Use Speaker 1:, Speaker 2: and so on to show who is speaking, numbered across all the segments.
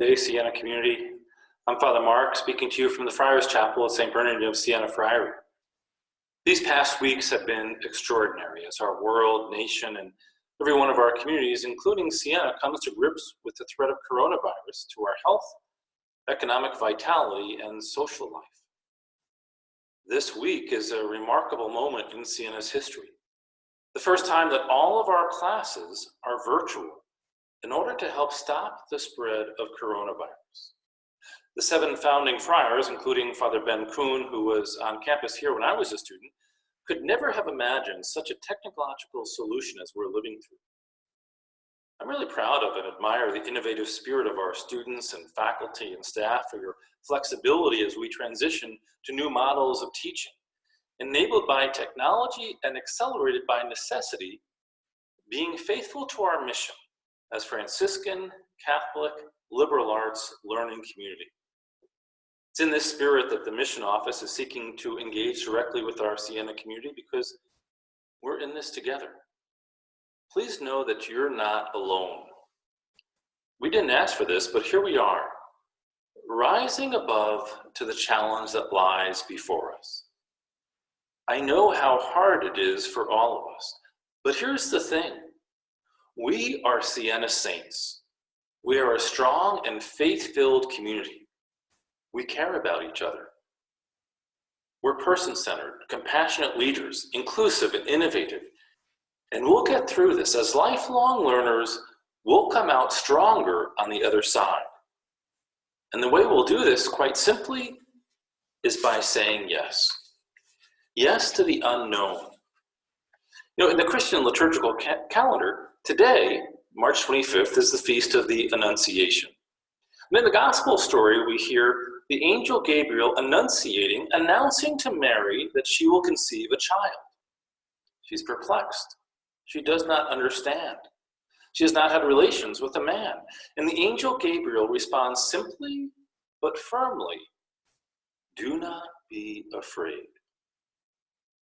Speaker 1: Good day, Siena community. I'm Father Mark, speaking to you from the Friars Chapel at St. Bernard of Siena Friary. These past weeks have been extraordinary as our world, nation, and every one of our communities, including Siena, comes to grips with the threat of coronavirus to our health, economic vitality, and social life. This week is a remarkable moment in Siena's history. The first time that all of our classes are virtual in order to help stop the spread of coronavirus. The 7 founding friars, including Father Ben Kuhn, who was on campus here when I was a student, could never have imagined such a technological solution as we're living through. I'm really proud of and admire the innovative spirit of our students and faculty and staff for your flexibility as we transition to new models of teaching, enabled by technology and accelerated by necessity, being faithful to our mission as Franciscan, Catholic, liberal arts learning community. It's in this spirit that the mission office is seeking to engage directly with our Siena community because we're in this together. Please know that you're not alone. We didn't ask for this, but here we are, rising above to the challenge that lies before us. I know how hard it is for all of us, but here's the thing. We are Siena saints. We are a strong and faith-filled community. We care about each other. We're person-centered, compassionate leaders, inclusive and innovative. And we'll get through this. As lifelong learners, we'll come out stronger on the other side. And the way we'll do this, quite simply, is by saying yes. Yes to the unknown. In the Christian liturgical calendar, today, March 25th, is the Feast of the Annunciation. And in the Gospel story, we hear the angel Gabriel announcing to Mary that she will conceive a child. She's perplexed. She does not understand. She has not had relations with a man. And the angel Gabriel responds simply but firmly, "Do not be afraid."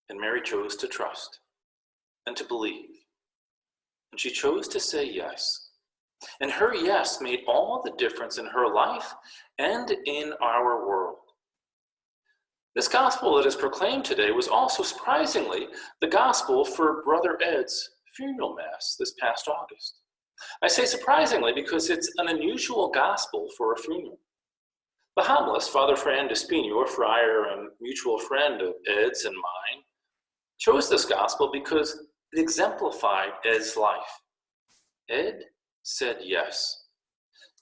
Speaker 1: And Mary chose to trust and to believe. And she chose to say yes. And her yes made all the difference in her life and in our world. This gospel that is proclaimed today was also surprisingly the gospel for Brother Ed's funeral mass this past August. I say surprisingly because it's an unusual gospel for a funeral. The homilist, Father Fran Despino, a friar and mutual friend of Ed's and mine, chose this gospel because it exemplified Ed's life. Ed said yes.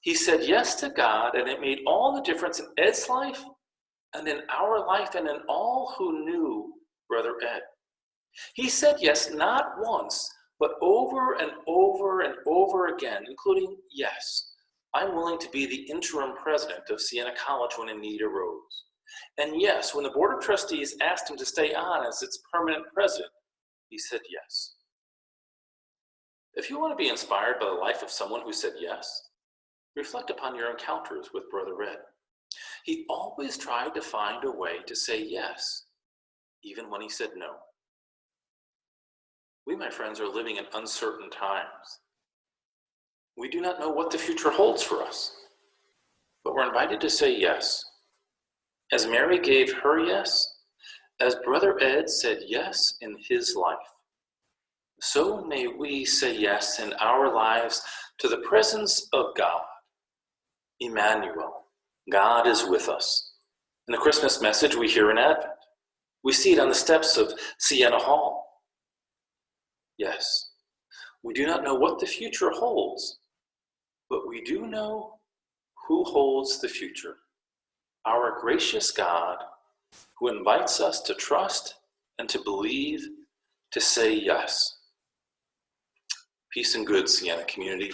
Speaker 1: He said yes to God, and it made all the difference in Ed's life and in our life and in all who knew Brother Ed. He said yes not once, but over and over and over again, including, yes, I'm willing to be the interim president of Siena College when a need arose. And yes, when the Board of Trustees asked him to stay on as its permanent president, he said yes. If you want to be inspired by the life of someone who said yes, reflect upon your encounters with Brother Ed. He always tried to find a way to say yes, even when he said no. We, my friends, are living in uncertain times. We do not know what the future holds for us, but we're invited to say yes. As Mary gave her yes, as Brother Ed said yes in his life, so may we say yes in our lives to the presence of God. Emmanuel, God is with us. In the Christmas message we hear in Advent. We see it on the steps of Siena Hall. Yes, we do not know what the future holds, but we do know who holds the future. Our gracious God, who invites us to trust and to believe, to say yes. Peace and good, Siena community.